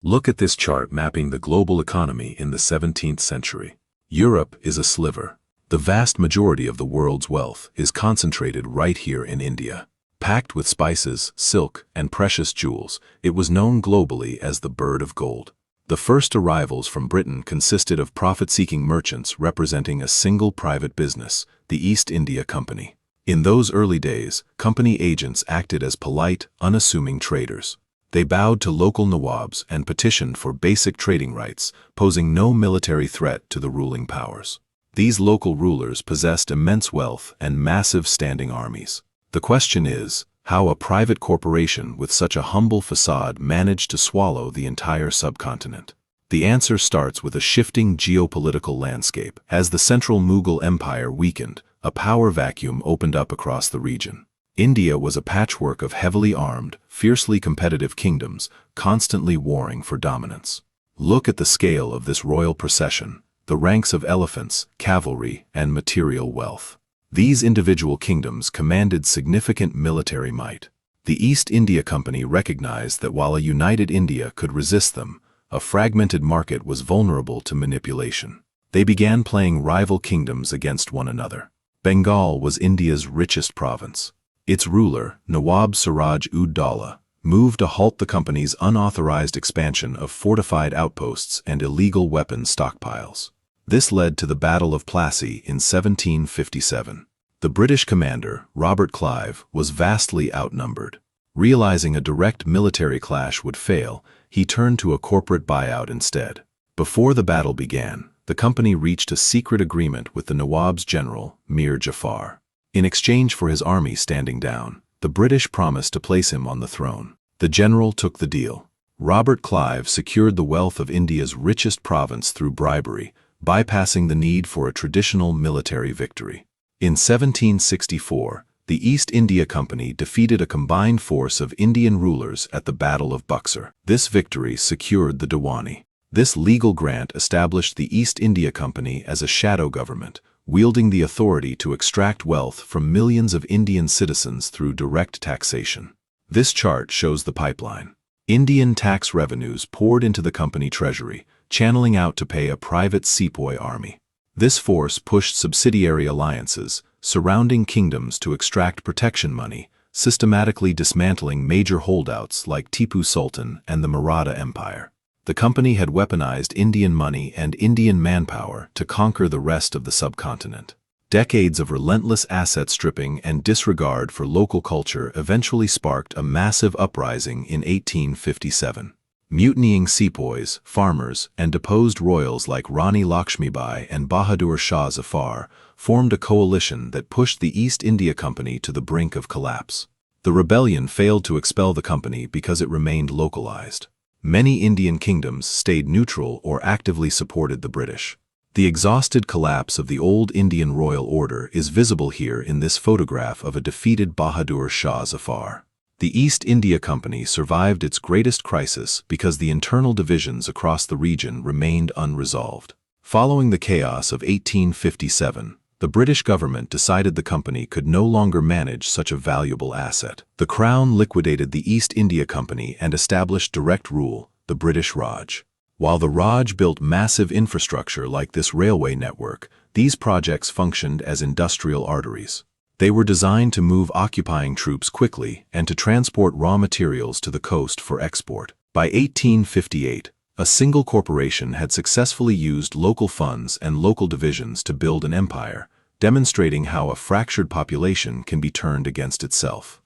Look at this chart mapping the global economy in the 17th century. Europe is a sliver. The vast majority of the world's wealth is concentrated right here in India. Packed with spices, silk, and precious jewels, it was known globally as the Bird of Gold. The first arrivals from Britain consisted of profit-seeking merchants representing a single private business, the East India Company. In those early days, company agents acted as polite, unassuming traders. They bowed to local nawabs and petitioned for basic trading rights, posing no military threat to the ruling powers. These local rulers possessed immense wealth and massive standing armies. The question is, how a private corporation with such a humble facade managed to swallow the entire subcontinent? The answer starts with a shifting geopolitical landscape. As the central Mughal Empire weakened, a power vacuum opened up across the region. India was a patchwork of heavily armed, fiercely competitive kingdoms, constantly warring for dominance. Look at the scale of this royal procession, the ranks of elephants, cavalry, and material wealth. These individual kingdoms commanded significant military might. The East India Company recognized that while a united India could resist them, a fragmented market was vulnerable to manipulation. They began playing rival kingdoms against one another. Bengal was India's richest province. Its ruler, Nawab Siraj-ud-Daulah, moved to halt the company's unauthorized expansion of fortified outposts and illegal weapons stockpiles. This led to the Battle of Plassey in 1757. The British commander, Robert Clive, was vastly outnumbered. Realizing a direct military clash would fail, he turned to a corporate buyout instead. Before the battle began, the company reached a secret agreement with the Nawab's general, Mir Jafar. In exchange for his army standing down, the British promised to place him on the throne. The general took the deal. Robert Clive secured the wealth of India's richest province through bribery, bypassing the need for a traditional military victory. In 1764, the East India Company defeated a combined force of Indian rulers at the Battle of Buxar. This victory secured the Diwani. This legal grant established the East India Company as a shadow government, wielding the authority to extract wealth from millions of Indian citizens through direct taxation. This chart shows the pipeline. Indian tax revenues poured into the company treasury, channeling out to pay a private sepoy army. This force pushed subsidiary alliances, surrounding kingdoms to extract protection money, systematically dismantling major holdouts like Tipu Sultan and the Maratha Empire. The company had weaponized Indian money and Indian manpower to conquer the rest of the subcontinent. Decades of relentless asset stripping and disregard for local culture eventually sparked a massive uprising in 1857. Mutinying sepoys, farmers, and deposed royals like Rani Lakshmibai and Bahadur Shah Zafar formed a coalition that pushed the East India Company to the brink of collapse. The rebellion failed to expel the company because it remained localized. Many Indian kingdoms stayed neutral or actively supported the British. The exhausted collapse of the old Indian royal order is visible here in this photograph of a defeated Bahadur Shah Zafar. The East India Company survived its greatest crisis because the internal divisions across the region remained unresolved. Following the chaos of 1857, the British government decided the company could no longer manage such a valuable asset. The Crown liquidated the East India Company and established direct rule, the British Raj. While the Raj built massive infrastructure like this railway network, these projects functioned as industrial arteries. They were designed to move occupying troops quickly and to transport raw materials to the coast for export. By 1858, a single corporation had successfully used local funds and local divisions to build an empire, demonstrating how a fractured population can be turned against itself.